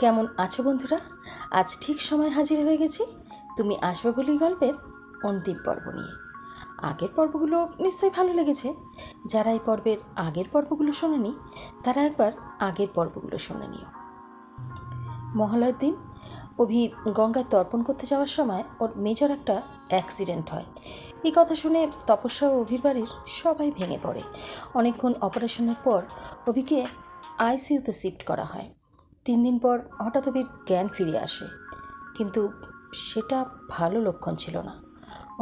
কেমন আছো বন্ধুরা? আজ ঠিক সময় হাজির হয়ে গেছি তুমি আসবে বলেই গল্পের অন্তিম পর্ব নিয়ে। আগের পর্বগুলো নিশ্চয়ই ভালো লেগেছে। যারা এই পর্বের আগের পর্বগুলো শোনেনি তারা একবার আগের পর্বগুলো শুনে নিও। মহালয়ের দিন অভি গঙ্গায় তর্পণ করতে যাওয়ার সময় ওর মেজর একটা অ্যাক্সিডেন্ট হয়। এই কথা শুনে তপস্যা ও অভির বাড়ির সবাই ভেঙে পড়ে। অনেকক্ষণ অপারেশনের পর অভিকে আইসিইউতে শিফট করা হয়। 3 দিন পর হঠাৎ অভির জ্ঞান ফিরে আসে, কিন্তু সেটা ভালো লক্ষণ ছিল না।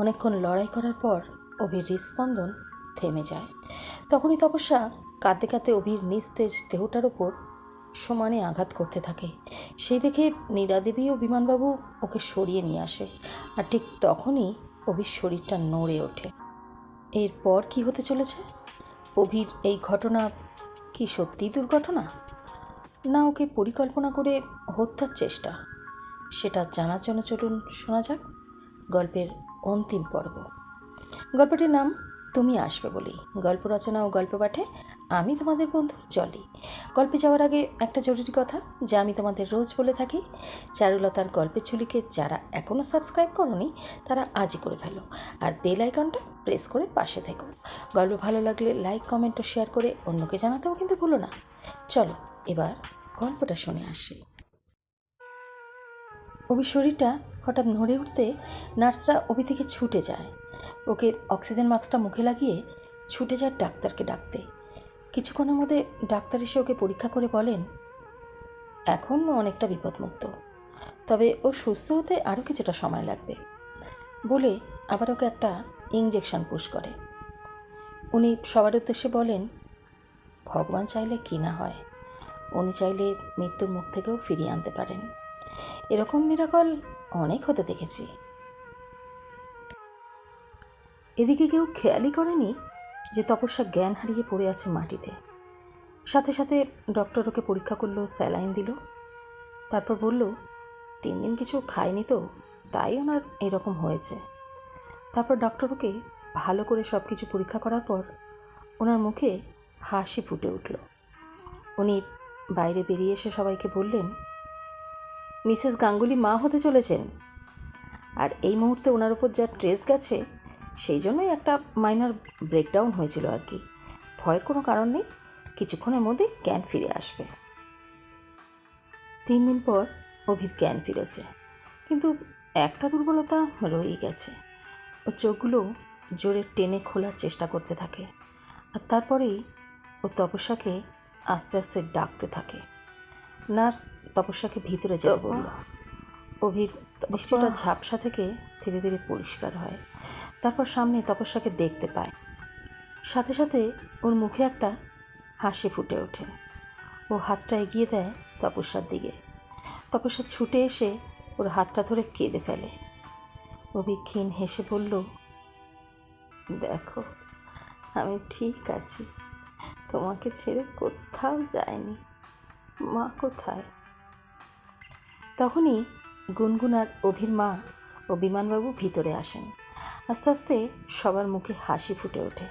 অনেকক্ষণ লড়াই করার পর অভির হৃদস্পন্দন থেমে যায়। তখনই তপস্যা কাঁদতে কাঁদতে অভির নিস্তেজ দেহটার ওপর সমানে আঘাত করতে থাকে। সেই দেখে নীরাদেবী ও বিমানবাবু ওকে সরিয়ে নিয়ে আসে, আর ঠিক তখনই অভির শরীরটা নড়ে ওঠে। এরপর কি হতে চলেছে? অভির এই ঘটনা কি সত্যিই দুর্ঘটনা, না ওকে পরিকল্পনা করে হত্যার চেষ্টা? সেটা জানার জন্য চলুন শোনা যাক গল্পের অন্তিম পর্ব। গল্পটির নাম তুমি আসবে বলেই। গল্প রচনা ও গল্প পাঠে আমি তোমাদের বন্ধু জলি। গল্পে যাওয়ার আগে একটা জরুরি কথা, যা আমি তোমাদের রোজ বলে থাকি, চারুলতার গল্পের ঝুলিকে যারা এখনও সাবস্ক্রাইব করোনি তারা আজই করে ফেলো, আর বেল আইকনটা প্রেস করে পাশে থেকো। গল্প ভালো লাগলে লাইক, কমেন্ট ও শেয়ার করে অন্যকে জানাতেও কিন্তু ভুলো না। চলো এবার গল্পটা শুনে আসি। অভির শরীরটা হঠাৎ নড়ে উঠতে নার্সরা অভি থেকে ছুটে যায়। ওকে অক্সিজেন মাস্কটা মুখে লাগিয়ে ছুটে যায় ডাক্তারকে ডাকতে। কিছুক্ষণের মধ্যে ডাক্তার এসে ওকে পরীক্ষা করে বলেন, এখন অনেকটা বিপদমুক্ত, তবে ও সুস্থ হতে আরও কিছুটা সময় লাগবে বলে আবার ওকে একটা ইঞ্জেকশন পুশ করে। উনি সবার উদ্দেশ্যে বলেন, ভগবান চাইলে কি না হয়, উনি চাইলে মৃত্যুর মুখ থেকেও ফিরিয়ে আনতে পারেন। এরকম মিরাকল অনেক হতে দেখেছি। এদিকে কেউ খেয়ালই করেনি যে তপস্যা জ্ঞান হারিয়ে পড়ে আছে মাটিতে। সাথে সাথে ডক্টর ওকে পরীক্ষা করলো, স্যালাইন দিল, তারপর বলল 3 দিন কিছু খায়নি তো, তাই ওনার এরকম হয়েছে। তারপর ডক্টর ওকে ভালো করে সব কিছু পরীক্ষা করার পর ওনার মুখে হাসি ফুটে উঠল। উনি বাইরে বেরিয়ে এসে সবাইকে বললেন, মিসেস গাঙ্গুলি মা হতে চলেছেন, আর এই মুহূর্তে ওনার উপর যা স্ট্রেস গেছে সেই জন্যই একটা মাইনর ব্রেকডাউন হয়েছিল আর কি। ভয়ের কোনো কারণ নেই, কিছুক্ষণের মধ্যে জ্ঞান ফিরে আসবে। 3 দিন পর অভির জ্ঞান ফিরেছে, কিন্তু একটা দুর্বলতা রয়েই গেছে। ওর চোখগুলো জোরে টেনে খোলার চেষ্টা করতে থাকে, আর তারপরেই ও তপস্যাকে আস্তে আস্তে ডাকতে থাকে। নার্স তপস্যাকে ভিতরে যেতে বলল। অভির দৃষ্টিটা ঝাপসা থেকে ধীরে ধীরে পরিষ্কার হয়, তারপর সামনে তপস্যাকে দেখতে পায়। সাথে সাথে ওর মুখে একটা হাসি ফুটে ওঠে। ও হাতটা এগিয়ে দেয় তপস্যার দিকে। তপস্যা ছুটে এসে ওর হাতটা ধরে কেঁদে ফেলে। অভি ক্ষীণ হেসে বলল, দেখো আমি ঠিক আছি, তোমাকে ছেড়ে কোথাও যায়নি, মা কোথায়? তখনই গুনগুন আর অভির মা ও বিমানবাবু ভিতরে আসেন। আস্তে আস্তে সবার মুখে হাসি ফুটে ওঠে।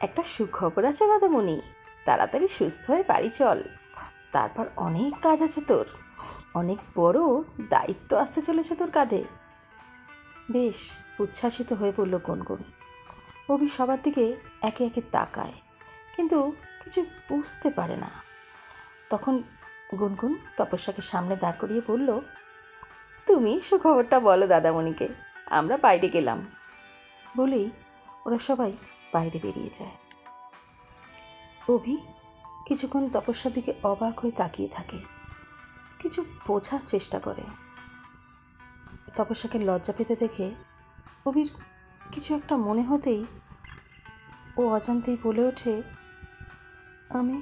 একটা সুখবর আছে দাদামণি, তাড়াতাড়ি সুস্থ হয়ে বাড়ি চল, তারপর অনেক কাজ আছে তোর, অনেক বড় দায়িত্ব আসতে চলেছে তোর কাঁধে। বেশ উচ্ছ্বাসিত হয়ে পড়ল গুনগুন। অভি সবার দিকে একে একে তাকায়, কিন্তু কিছু বুঝতে পারে না। তখন গুনগুন তপস্যাকে সামনে দাঁড় করিয়ে বলল, তুমি সুখবরটা বলো দাদামণিকে, আমরা বাইরে গেলাম। বলেই ওরা সবাই বাইরে বেরিয়ে যায়। অভি কিছুক্ষণ তপস্যার দিকে অবাক হয়ে তাকিয়ে থাকে, কিছু বোঝার চেষ্টা করে। তপস্যাকে লজ্জা পেতে দেখে অভির কিছু একটা মনে হতেই ও অজান্তেই বলে ওঠে, আমি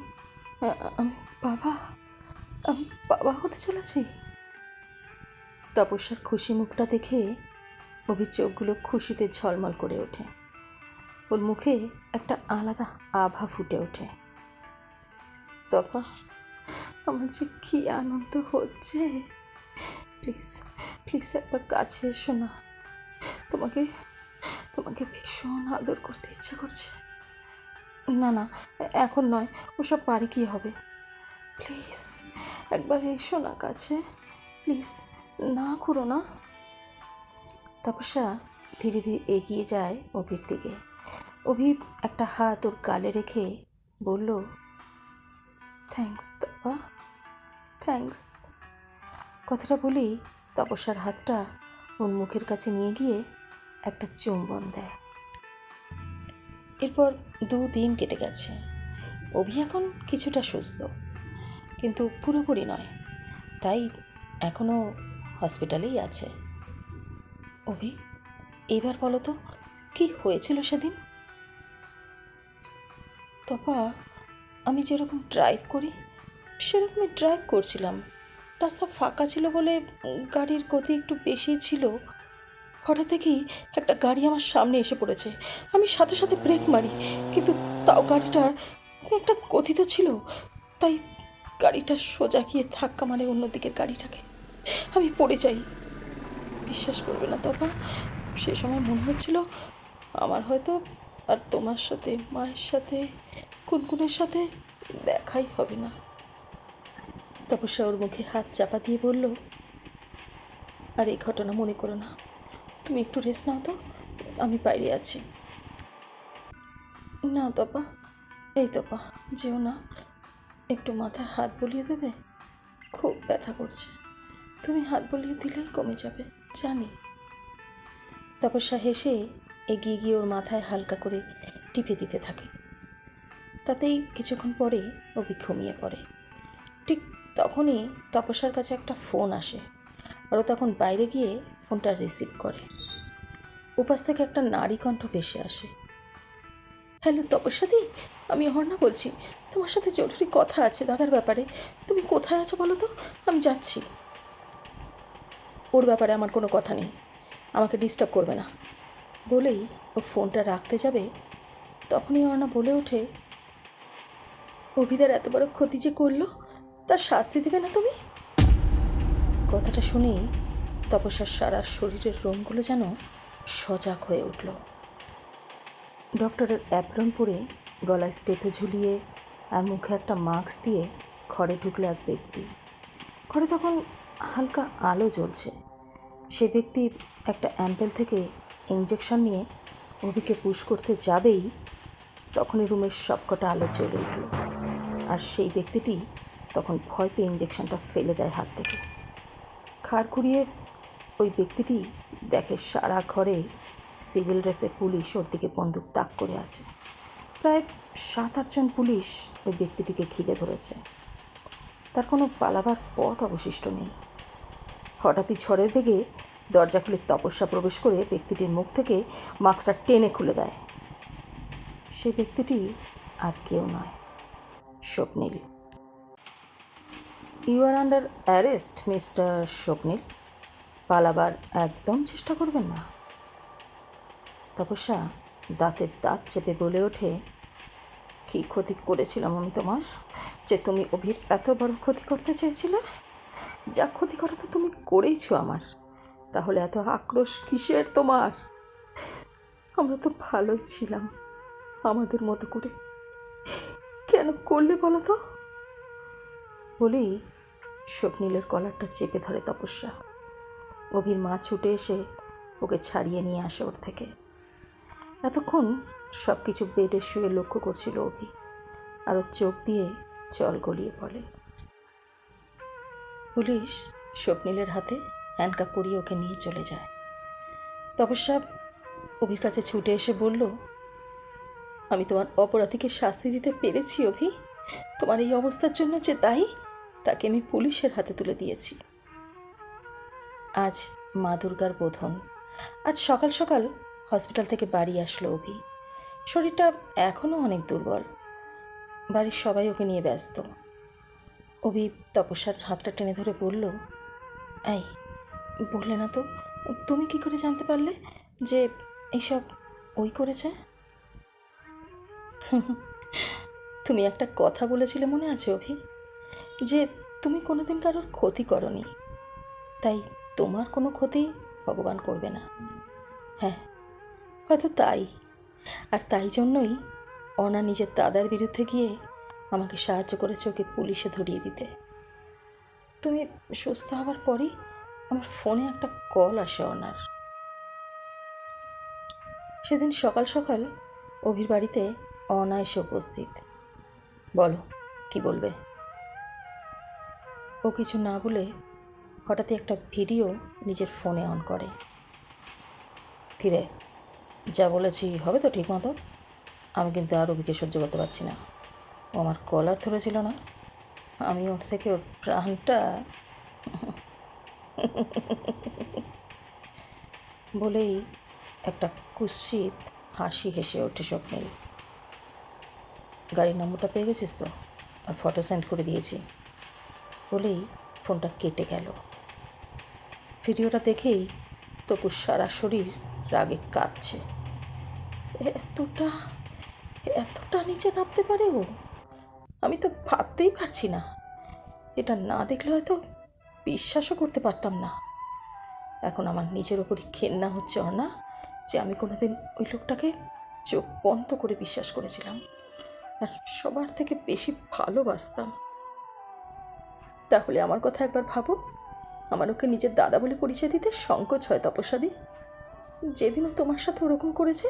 আমি বাবা আমি বাবা হতে চলেছি। তপস্যার খুশি মুখটা দেখে অভির চোখগুলো খুশিতে ঝলমল করে ওঠে। ওর মুখে একটা আলাদা আভা ফুটে ওঠে। তপা, আমার যে কী আনন্দ হচ্ছে, প্লিজ প্লিজ একবার কাছে এসো না, তোমাকে তোমাকে ভীষণ আদর করতে ইচ্ছে করছে। না না, এখন নয়, ওসব বাড়ি কী হবে, প্লিজ। একবার এসো না কাছে, প্লিজ, না করো না। তপস্যা ধীরে ধীরে এগিয়ে যায় অভির দিকে। অভি একটা হাত ওর গালে রেখে বলল, থ্যাঙ্কস তপা, থ্যাঙ্কস। কথাটা বলেই তপস্যার হাতটা ওর মুখের কাছে নিয়ে গিয়ে একটা চুম্বন দেয়। এরপর 2 দিন কেটে গেছে। অভি এখন কিছুটা সুস্থ, কিন্তু পুরোপুরি নয়, তাই এখনও হসপিটালেই আছে। অভি, এবার বলো তো কী হয়েছিল সেদিন? তপা, আমি যেরকম ড্রাইভ করি সেরকমই ড্রাইভ করছিলাম। রাস্তা ফাঁকা ছিল বলে গাড়ির গতি একটু বেশি ছিল। হঠাৎ দেখি একটা গাড়ি আমার সামনে এসে পড়েছে। আমি সাথে সাথে ব্রেক মারি, কিন্তু তাও গাড়িটা একটা গতি তো ছিল, তাই গাড়িটা সোজা গিয়ে ধাক্কা মারে অন্য দিকের গাড়িটাকে। আমি পড়ে যাই। বিশ্বাস করবে না তপা, সে সময় মনে হচ্ছিল আমার হয়তো আর তোমার সাথে, মায়ের সাথে, কুনকুনের সাথে দেখাই হবে না। তপস্যা ওর মুখে হাত চাপা দিয়ে বলল, আর এই ঘটনা মনে করো না, তুমি একটু রেস্ট নাও তো, আমি বাইরে আছি। না তপা, এই তপা, যেও না, একটু মাথায় হাত বুলিয়ে দেবে? খুব ব্যথা করছে, তুমি হাত বুলিয়ে দিলেই কমে যাবে, জানি। তপস্যা হেসে এগিয়ে গিয়ে ওর মাথায় হালকা করে টিপে দিতে থাকে। তাতেই কিছুক্ষণ পরে অভি ঘুমিয়ে পড়ে। ঠিক তখনই তপস্যার কাছে একটা ফোন আসে, আর ও তখন বাইরে গিয়ে ফোনটা রিসিভ করে। উপাস থেকে একটা নারী কণ্ঠ ভেসে আসে। হ্যালো তপস্যাদি, আমি অহর্ণা বলছি, তোমার সাথে জরুরি কথা আছে দাদার ব্যাপারে। তুমি কোথায় আছো বলো তো, আমি যাচ্ছি। ওর ব্যাপারে আমার কোনো কথা নেই, আমাকে ডিস্টার্ব করবে না। বলেই ও ফোনটা রাখতে যাবে, তখনই অহর্ণা বলে ওঠে, অভিদার এত বড় ক্ষতি যে করলো, তার শাস্তি দেবে না তুমি? কথাটা শুনেই তপস্যার সারা শরীরের রোমগুলো যেন সজাগ হয়ে উঠল। ডক্টরের অ্যাপ্রন পরে, গলায় স্টেথো ঝুলিয়ে আর মুখে একটা মাস্ক দিয়ে ঘরে ঢুকলো এক ব্যক্তি। ঘরে তখন হালকা আলো জ্বলছে। সে ব্যক্তি একটা অ্যাম্পেল থেকে ইঞ্জেকশন নিয়ে অভিকে পুশ করতে যাবেই, তখনই রুমের সবকটা আলো জ্বলে উঠল। আর সেই ব্যক্তিটি তখন ভয় পেয়ে ইঞ্জেকশনটা ফেলে দেয় হাত থেকে। ঘাড় ঘুরিয়ে ওই ব্যক্তিটি দেখে সারা ঘরে সিভিল ড্রেসে পুলিশ ওর দিকে বন্দুক তাক করে আছে। প্রায় 7-8 জন পুলিশ ওই ব্যক্তিটিকে ঘিরে ধরেছে। তার কোনো পালাবার পথ অবশিষ্ট নেই। হঠাৎই ঝড়ের বেগে দরজা খুলে তপস্যা প্রবেশ করে ব্যক্তিটির মুখ থেকে মাস্কটা টেনে খুলে দেয়। সেই ব্যক্তিটি আর কেউ নয়, Swapnil. You are under arrest mister Swapnil, পালাবার একদম চেষ্টা করবেন না। তপস্যা দাঁতের দাঁত চেপে বলে ওঠে, কী ক্ষতি করেছিলাম আমি তোমার, যে তুমি অভির এত বড় ক্ষতি করতে চেয়েছিলে? যা ক্ষতি করা তো তুমি করেইছো আমার, তাহলে এত আক্রোশ কিসের তোমার? আমরা তো ভালোই ছিলাম আমাদের মতো করে, কেন করলে বলো তো? বলেই স্বপ্নীলের কলারটা চেপে ধরে তপস্যা। অভির মা ছুটে এসে ওকে ছাড়িয়ে নিয়ে আসে ওর থেকে। এতক্ষণ সব কিছু বেডে শুয়ে লক্ষ্য করছিল অভি, আর ওর চোখ দিয়ে জল গলিয়ে পড়ে। পুলিশ স্বপ্নীলের হাতে হ্যান্ডকাপ পরিয়ে ওকে নিয়ে চলে যায়। তপস্যা অভির কাছে ছুটে এসে বলল, আমি তোমার অপরাধীকে শাস্তি দিতে পেরেছি অভি। তোমার এই অবস্থার জন্য যে দায়ী, তাকে আমি পুলিশের হাতে তুলে দিয়েছি। আজ মা দুর্গার বোধন। আজ সকাল সকাল হসপিটাল থেকে বাড়ি আসলো অভি। শরীরটা এখনও অনেক দুর্বল। বাড়ির সবাই ওকে নিয়ে ব্যস্ত। অভি তপস্যার হাতটা টেনে ধরে বলল, এই বললে না তো, তুমি কি করে জানতে পারলে যে এইসব ওই করেছে? তুমি একটা কথা বলেছিলে মনে আছে অভি, যে তুমি কোনোদিন কারোর ক্ষতি করনি, তাই তোমার কোনো ক্ষতি ভগবান করবে না। হ্যাঁ, হয়তো তাই। আর তাই জন্যই অনা নিজের দাদার বিরুদ্ধে গিয়ে আমাকে সাহায্য করেছে ওকে পুলিশে ধরিয়ে দিতে। তুমি সুস্থ হবার পরই আমার ফোনে একটা কল আসে ওনার। সেদিন সকাল সকাল অভির বাড়িতে অনায়াসে উপস্থিত। বলো, কি বলবে? ও কিছু না বলে হঠাৎই একটা ভিডিও নিজের ফোনে অন করে। কিরে, যা বলেছি হবে তো ঠিক মতো? আমি কিন্তু আর অভিকে সহ্য করতে পারছি না। ও আমার কলার ধরেছিল না, আমি ওর থেকে ওর প্রাণটা বলেই একটা কুৎসিত হাসি হেসে ওঠে স্বপ্নের। গাড়ির নম্বরটা পেয়ে গেছিস তো, আর ফটো সেন্ড করে দিয়েছি বলেই ফোনটা কেটে গেল। ভিডিওটা দেখেই তপুর সারা শরীর রাগে কাঁপছে। এতটা এতটা নিচে নামতে পারে ও? আমি তো ভাবতেই পারছি না। এটা না দেখলে হয়তো বিশ্বাসও করতে পারতাম না। এখন আমার নিজের ওপরই ঘেন্না হচ্ছে না যে আমি কোনোদিন ওই লোকটাকে চোখ বন্ধ করে বিশ্বাস করেছিলাম, আর সবার থেকে বেশি ভালোবাসতাম। তাহলে আমার কথা একবার ভাবো, আমার ওকে নিজের দাদা বলে পরিচয় দিতে সংকোচ হয় তপস্যাদি? যেদিনও তোমার সাথে ওরকম করেছে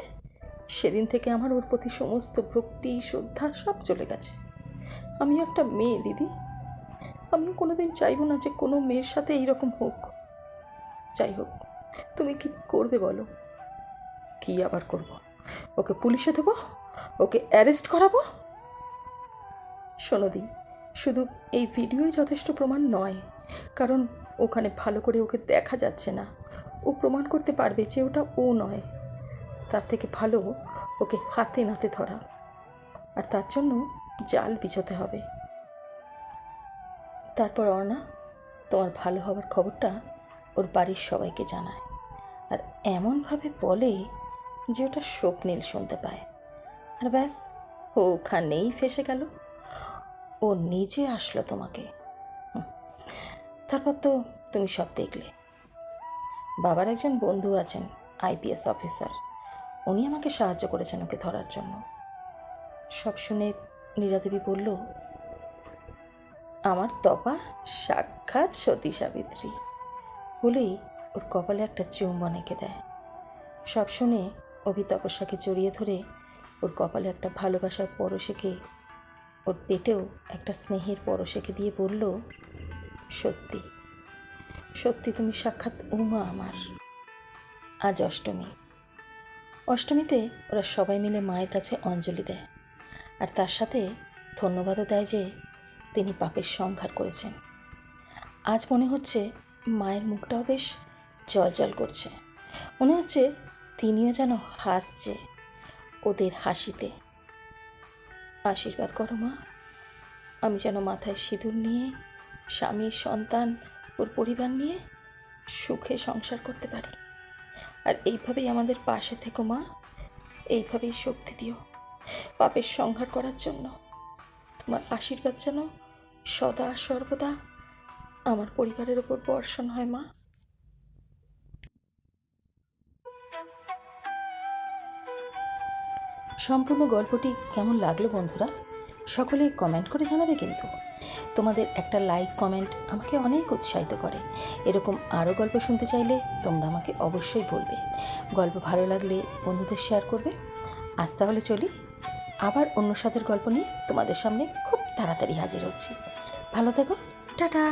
সেদিন থেকে আমার ওর প্রতি সমস্ত ভক্তি শ্রদ্ধা সব চলে গেছে। আমিও একটা মেয়ে দিদি, আমিও কোনোদিন চাইবো না যে কোনো মেয়ের সাথে এইরকম হোক। যাই হোক, তুমি কি করবে বলো? কি আবার করব? ওকে পুলিশে দেবো, ওকে অ্যারেস্ট করাবো। শোনো দি, শুধু এই ভিডিওই যথেষ্ট প্রমাণ নয়, কারণ ওখানে ভালো করে ওকে দেখা যাচ্ছে না। ও প্রমাণ করতে পারবে যে ওটা ও নয়। তার থেকে ভালো ওকে হাতে নাতে ধরা, আর তার জন্য জাল বিছোতে হবে। তারপর অর্ণা তোমার ভালো হওয়ার খবরটা ওর বাড়ির সবাইকে জানায়, আর এমনভাবে বলে যে ওটা স্বপ্নীল শুনতে পায়। আর ব্যাস, ও ওখানেই ফেসে গেল। ও নিজে আসলো তোমাকে। তারপর তো তুমি সব দেখলে। বাবার একজন বন্ধু আছেন, আইপিএস অফিসার, উনি আমাকে সাহায্য করেছেন ওকে ধরার জন্য। সব শুনে নীরাদেবী বলল, আমার তপা সাক্ষাৎ সতী সাবিত্রী বলেই ওর কপালে একটা চুম্বন এঁকে দেয়। সব শুনে অভি তপস্যাকে জড়িয়ে ধরে ওর কপালে একটা ভালোবাসার পরশ এঁকে, ওর পেটেও একটা স্নেহের পরশ এঁকে দিয়ে বলল, সত্যি সত্যি তুমি সাক্ষাৎ উমা আমার। আজ অষ্টমী। অষ্টমীতে ওরা সবাই মিলে মায়ের কাছে অঞ্জলি দেয়, আর তার সাথে ধন্যবাদও দেয় যে তিনি পাপের সংহার করেছেন। আজ মনে হচ্ছে মায়ের মুখটাও বেশ জল করছে। মনে হচ্ছে তিনিও যেন হাসছে ওদের হাসিতে। আশীর্বাদ করো মা, আমি যেন মাথায় সিঁদুর নিয়ে স্বামী সন্তান ওর পরিবার নিয়ে সুখে সংসার করতে পারি। আর এইভাবেই আমাদের পাশে থেকো মা, এইভাবেই শক্তি দিও পাপের সংহার করার জন্য। তোমার আশীর্বাদ যেন সদা সর্বদা আমার পরিবারের ওপর বর্ষণ হয় মা। সম্পূর্ণ গল্পটি কেমন লাগলো বন্ধুরা, সকলে কমেন্ট করে জানাবে কিন্তু। তোমাদের একটা লাইক কমেন্ট আমাকে অনেক উৎসাহিত করে। এরকম আরও গল্প শুনতে চাইলে তোমরা আমাকে অবশ্যই বলবে। গল্প ভালো লাগলে বন্ধুদের শেয়ার করবে। আজ তাহলে চলি, আবার অন্য স্বাদের গল্প নিয়ে তোমাদের সামনে খুব তাড়াতাড়ি হাজির হচ্ছি। ভালো থেকো, টাটা।